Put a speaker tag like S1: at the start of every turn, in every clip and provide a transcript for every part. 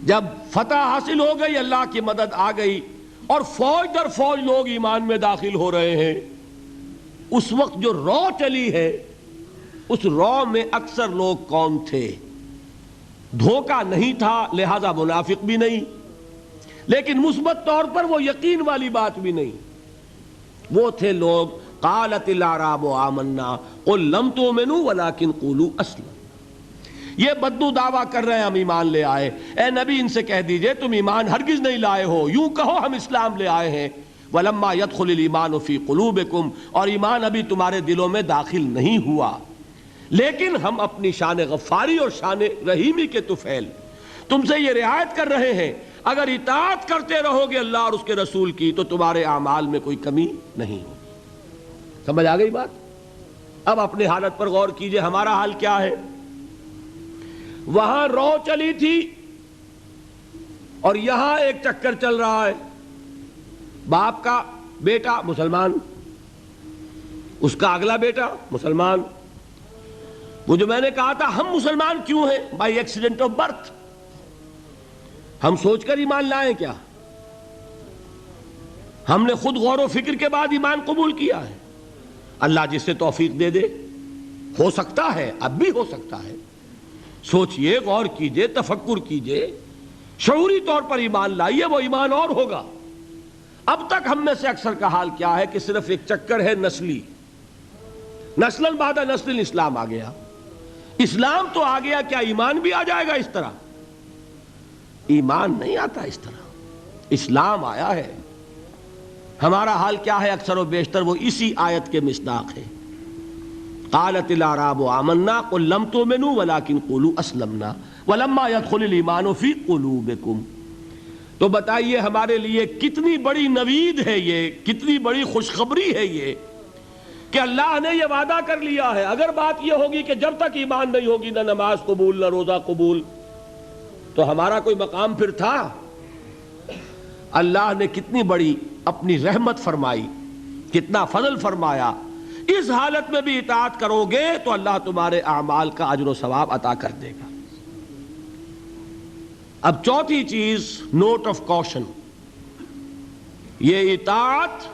S1: جب فتح حاصل ہو گئی، اللہ کی مدد آ گئی اور فوج در فوج لوگ ایمان میں داخل ہو رہے ہیں، اس وقت جو رو چلی ہے، اس رو میں اکثر لوگ کون تھے؟ دھوکہ نہیں تھا، لہذا منافق بھی نہیں، لیکن مثبت طور پر وہ یقین والی بات بھی نہیں، وہ تھے لوگ قالت الاعراب آمنا قل لم تؤمنوا ولکن قولوا اسلمنا، یہ بدو دعویٰ کر رہے ہیں ہم ایمان لے آئے، اے نبی ان سے کہہ دیجئے تم ایمان ہرگز نہیں لائے ہو، یوں کہو ہم اسلام لے آئے ہیں، وَلَمَّا يَدْخُلِ الْإِيمَانُ فِي قُلُوبِكُمْ، اور ایمان ابھی تمہارے دلوں میں داخل نہیں ہوا، لیکن ہم اپنی شان غفاری اور شان رحیمی کے طفیل تم سے یہ رعایت کر رہے ہیں، اگر اطاعت کرتے رہو گے اللہ اور اس کے رسول کی تو تمہارے اعمال میں کوئی کمی نہیں ہوگی۔ سمجھ آ گئی بات؟ اب اپنی حالت پر غور کیجئے، ہمارا حال کیا ہے؟ وہاں رو چلی تھی اور یہاں ایک چکر چل رہا ہے، باپ کا بیٹا مسلمان، اس کا اگلا بیٹا مسلمان۔ وہ جو میں نے کہا تھا ہم مسلمان کیوں ہیں؟ بائی ایکسیڈنٹ آف برتھ، ہم سوچ کر ایمان لائیں کیا؟ ہم نے خود غور و فکر کے بعد ایمان قبول کیا ہے۔ اللہ جس سے توفیق دے دے، ہو سکتا ہے، اب بھی ہو سکتا ہے، سوچئے، غور کیجئے، تفکر کیجئے، شعوری طور پر ایمان لائیے، وہ ایمان اور ہوگا۔ اب تک ہم میں سے اکثر کا حال کیا ہے کہ صرف ایک چکر ہے نسلی، نسلاً بعد نسل اسلام آ گیا، اسلام تو آ گیا، کیا ایمان بھی آ جائے گا اس طرح؟ ایمان نہیں آتا اس طرح، اسلام آیا ہے۔ ہمارا حال کیا ہے اکثر و بیشتر؟ وہ اسی آیت کے مصداق ہے، قالت الاعراب آمنا قل لم تؤمنوا ولکن قولوا اسلمنا ولما يدخل الایمان فی قلوبکم۔ تو بتائیے ہمارے لیے کتنی بڑی نوید ہے یہ، کتنی بڑی خوشخبری ہے یہ کہ اللہ نے یہ وعدہ کر لیا ہے۔ اگر بات یہ ہوگی کہ جب تک ایمان نہیں ہوگی نہ نماز قبول نہ روزہ قبول، تو ہمارا کوئی مقام پھر تھا؟ اللہ نے کتنی بڑی اپنی رحمت فرمائی، کتنا فضل فرمایا، اس حالت میں بھی اطاعت کرو گے تو اللہ تمہارے اعمال کا اجر و ثواب عطا کر دے گا۔ اب چوتھی چیز، نوٹ آف کوشن، یہ اطاعت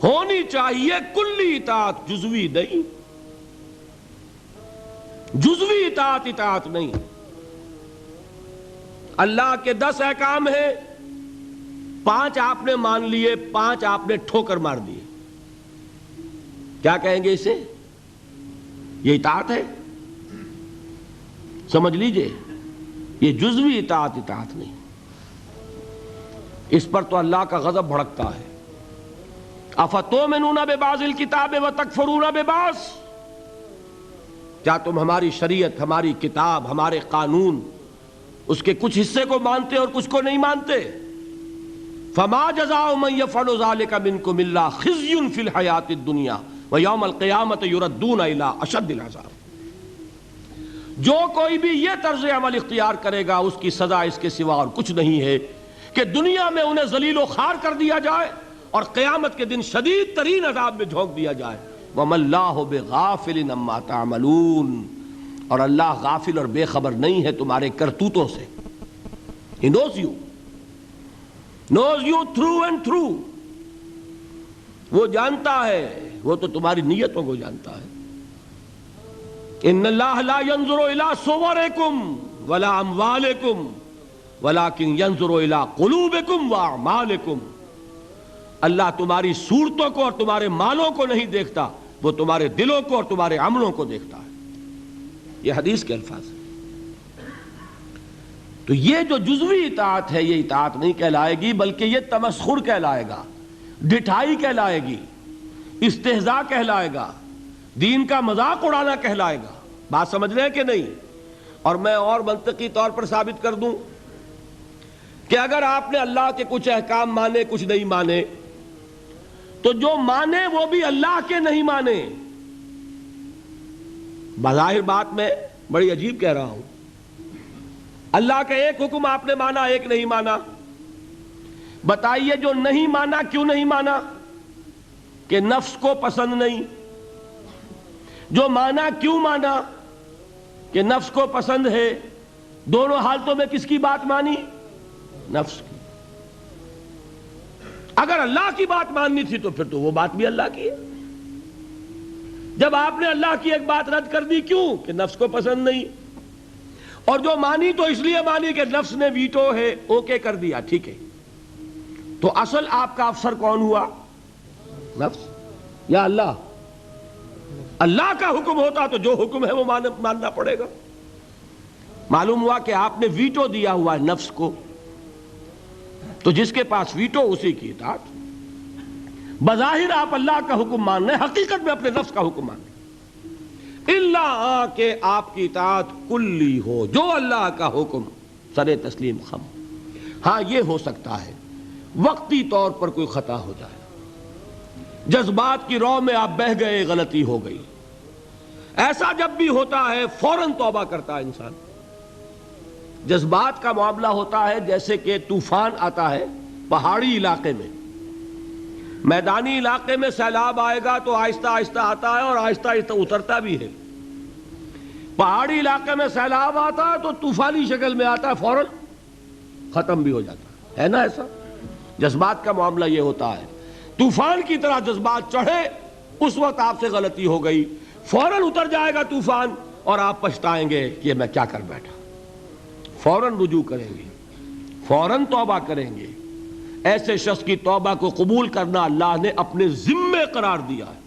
S1: ہونی چاہیے کلی اطاعت، جزوی نہیں، جزوی اطاعت اطاعت نہیں۔ اللہ کے 10 احکام ہیں، 5 آپ نے مان لیے، 5 آپ نے ٹھوکر مار دیے، کیا کہیں گے اسے؟ یہ اطاعت ہے؟ سمجھ لیجئے، یہ جزوی اطاعت اطاعت نہیں، اس پر تو اللہ کا غضب بھڑکتا ہے۔ افتؤمنون ببعض الکتاب وتکفرون ببعض، کیا تم ہماری شریعت، ہماری کتاب، ہمارے قانون، اس کے کچھ حصے کو مانتے اور کچھ کو نہیں مانتے؟ فما جزاء من يفعل ذلك منكم الا خزي في الحياة الدنيا ويوم القيامة يردون الى اشد العذاب۔ جو کوئی بھی یہ طرز عمل اختیار کرے گا اس کی سزا اس کے سوا اور کچھ نہیں ہے کہ دنیا میں انہیں ذلیل و خوار کر دیا جائے اور قیامت کے دن شدید ترین عذاب میں جھونک دیا جائے۔ وَمَا اللَّهُ بِغَافِلٍ عَمَّا تَعْمَلُونَ، اور اللہ غافل اور بے خبر نہیں ہے تمہارے کرتوتوں سے۔ He knows you through and through، وہ جانتا ہے، وہ تو تمہاری نیتوں کو جانتا ہے۔ ان اللہ لا ينظر الى صورکم ولا اموالکم ولکن ينظر الى قلوبکم واعمالکم، اللہ تمہاری صورتوں کو اور تمہارے مالوں کو نہیں دیکھتا، وہ تمہارے دلوں کو اور تمہارے عملوں کو دیکھتا ہے۔ یہ حدیث کے الفاظ ہیں۔ تو یہ جو جزوی اطاعت ہے یہ اطاعت نہیں کہلائے گی، بلکہ یہ تمسخر کہلائے گا، ڈٹھائی کہلائے گی، استہزاء کہلائے گا، دین کا مذاق اڑانا کہلائے گا۔ بات سمجھ رہے ہیں کہ نہیں؟ اور میں اور منطقی طور پر ثابت کر دوں کہ اگر آپ نے اللہ کے کچھ احکام مانے کچھ نہیں مانے، تو جو مانے وہ بھی اللہ کے نہیں مانے۔ بظاہر بات میں بڑی عجیب کہہ رہا ہوں، اللہ کا ایک حکم آپ نے مانا ایک نہیں مانا، بتائیے جو نہیں مانا کیوں نہیں مانا؟ کہ نفس کو پسند نہیں۔ جو مانا کیوں مانا؟ کہ نفس کو پسند ہے، دونوں حالتوں میں کس کی بات مانی؟ نفس کی۔ اگر اللہ کی بات ماننی تھی تو پھر تو وہ بات بھی اللہ کی ہے۔ جب آپ نے اللہ کی ایک بات رد کر دی، کیوں؟ کہ نفس کو پسند نہیں، اور جو مانی تو اس لیے مانی کہ نفس نے ویٹو ہے، اوکے کر دیا، ٹھیک ہے۔ تو اصل آپ کا افسر کون ہوا؟ نفس یا اللہ؟ اللہ کا حکم ہوتا تو جو حکم ہے وہ ماننا پڑے گا۔ معلوم ہوا کہ آپ نے ویٹو دیا ہوا ہے نفس کو، تو جس کے پاس ویٹو اسی کی اطاعت۔ بظاہر آپ اللہ کا حکم مان رہے ہیں، حقیقت میں اپنے نفس کا حکم مان رہے ہیں، الا کہ آپ کی اطاعت کلی ہو، جو اللہ کا حکم سر تسلیم خم۔ ہاں یہ ہو سکتا ہے وقتی طور پر کوئی خطا ہو جائے، جذبات کی رو میں آپ بہہ گئے، غلطی ہو گئی، ایسا جب بھی ہوتا ہے فوراً توبہ کرتا ہے انسان۔ جذبات کا معاملہ ہوتا ہے جیسے کہ طوفان آتا ہے پہاڑی علاقے میں، میدانی علاقے میں سیلاب آئے گا تو آہستہ آہستہ آتا ہے اور آہستہ آہستہ اترتا بھی ہے۔ پہاڑی علاقے میں سیلاب آتا ہے تو طوفانی شکل میں آتا ہے، فوراً ختم بھی ہو جاتا ہے نا ایسا؟ جذبات کا معاملہ یہ ہوتا ہے، طوفان کی طرح جذبات چڑھے، اس وقت آپ سے غلطی ہو گئی، فوراً اتر جائے گا طوفان اور آپ پچھتائیں گے کہ میں کیا کر بیٹھا۔ فوراً رجوع کریں گے، فوراً توبہ کریں گے۔ ایسے شخص کی توبہ کو قبول کرنا اللہ نے اپنے ذمے قرار دیا ہے۔